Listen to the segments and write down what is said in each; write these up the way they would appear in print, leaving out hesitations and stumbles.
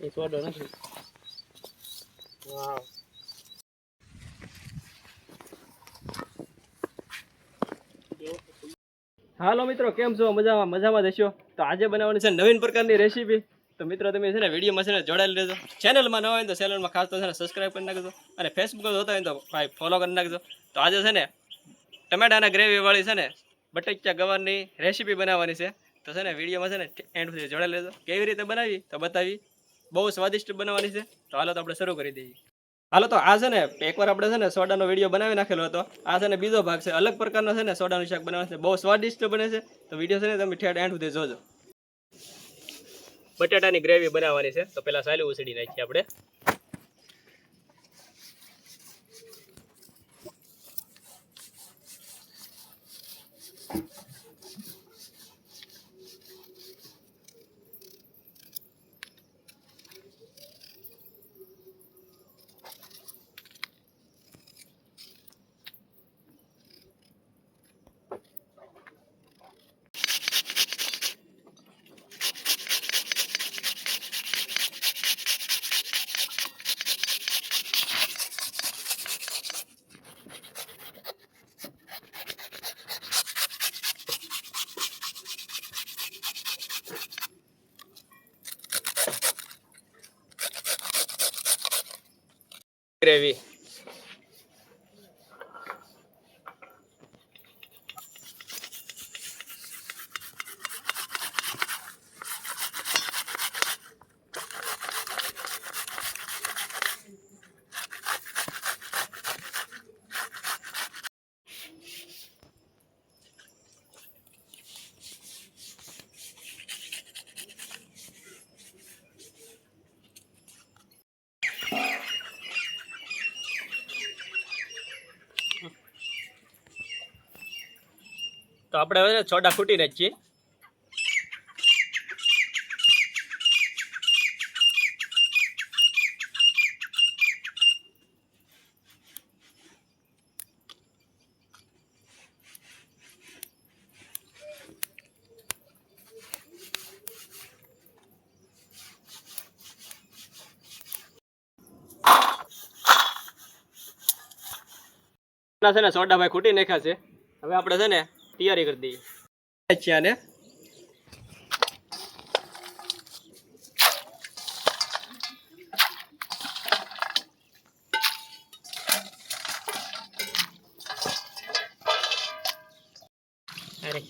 એ સોડો નથી. વાવ. હાલો મિત્રો, કેમ છો? મજામાં જશો? તો આજે બનાવવાની છે નવીન પ્રકારની રેસીપી. તો મિત્રો તમે છે ને વિડીયોમાં છે ને જોડાયેલી રહેજો. ચેનલમાં ન હોય તો ચેનલમાં ખાસ તો છે ને સબસ્ક્રાઈબ કરી નાખજો, અને ફેસબુક જોતા હોય તો ભાઈ ફોલો કરી નાખજો. તો આજે છે ને ટમેટાના ગ્રેવીવાળી છે ને બટેટા ગવારની રેસીપી બનાવવાની છે. તો છે ને વિડીયોમાં છે ને એન્ડ સુધી જોડાયેલી રહેજો. કેવી રીતે બનાવી તો બતાવી. બહુ સ્વાદિષ્ટ બનાવવાની છે. તો હાલો તો આપણે શરૂ કરી દઈએ. હાલો તો આ છે ને એકવાર આપણે છે ને સોડાનો વિડીયો બનાવી નાખેલો હતો. આ છે ને બીજો ભાગ છે. અલગ પ્રકારનો છે ને સોડાનું શાક બનાવવાનું છે. બહુ સ્વાદિષ્ટ બને છે. તો વિડીયો છે ને તમે ઠેઠ એન્ડ સુધી જોજો. બટાટાની ગ્રેવી બનાવવાની છે. તો પહેલા સાલી ઉસળી નાખીએ આપણે. ગ્રેવી તો આપણે હવે સોડા ફૂટી નાખીએ. છે ને સોડા ભાઈ ખૂટી નાખ્યા છે. હવે આપણે છે ને તૈયારી કરી દઈએ. આને અરે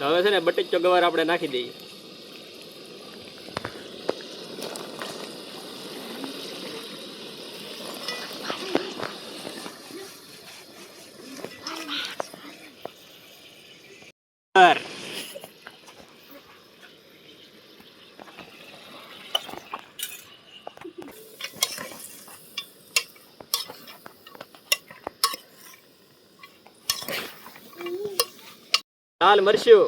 તો હવે છે ને બટેટો ગવાર આપણે નાખી દઈએ. લાલ મરચું,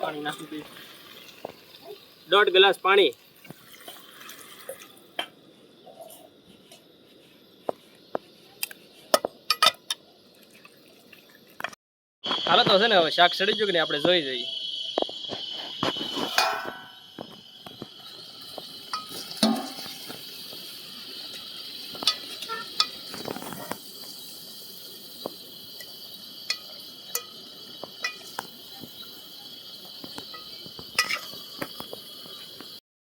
પાણી નાખી દઈએ. 1.5 ગ્લાસ પાણી. હાલો તો છે ને હવે શાક સડી ગયું કે નહીં આપણે જોઈ જઈએ.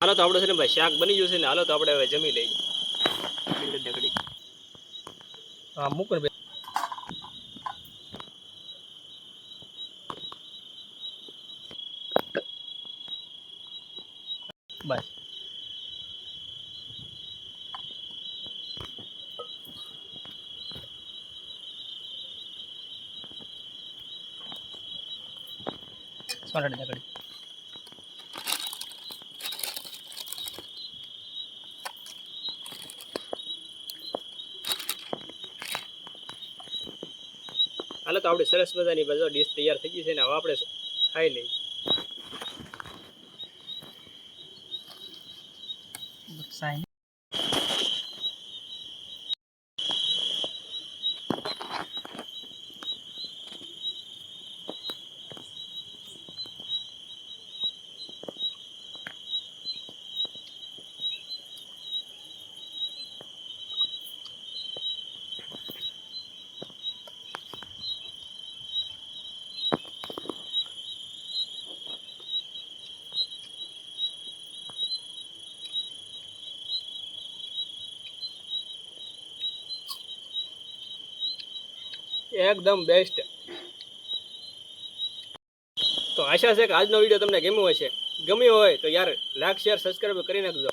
હાલો તો આપણે છે ને ભાઈ શાક બની ગયું છે ને હાલો તો આપણે હવે જમી લઈએ. હા મૂકો ને બસ. સોનાડી દકડી. હાલો તો આપણી સરસ મજાની બધો ડીશ તૈયાર થઈ ગઈ છે ને હવે આપણે ખાઈ લઈએ. એકદમ બેસ્ટ. તો આશા છે કે આજનો વિડીયો તમને ગમ્યો હશે. ગમ્યો હોય તો યાર લાઈક શેર સબસ્ક્રાઈબ કરી નાખજો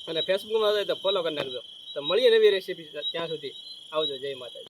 અને ફેસબુકમાં હોય તો ફોલો કરી નાખજો. તો મળીએ નવી રેસીપી. ત્યાં સુધી આવજો. જય માતાજી.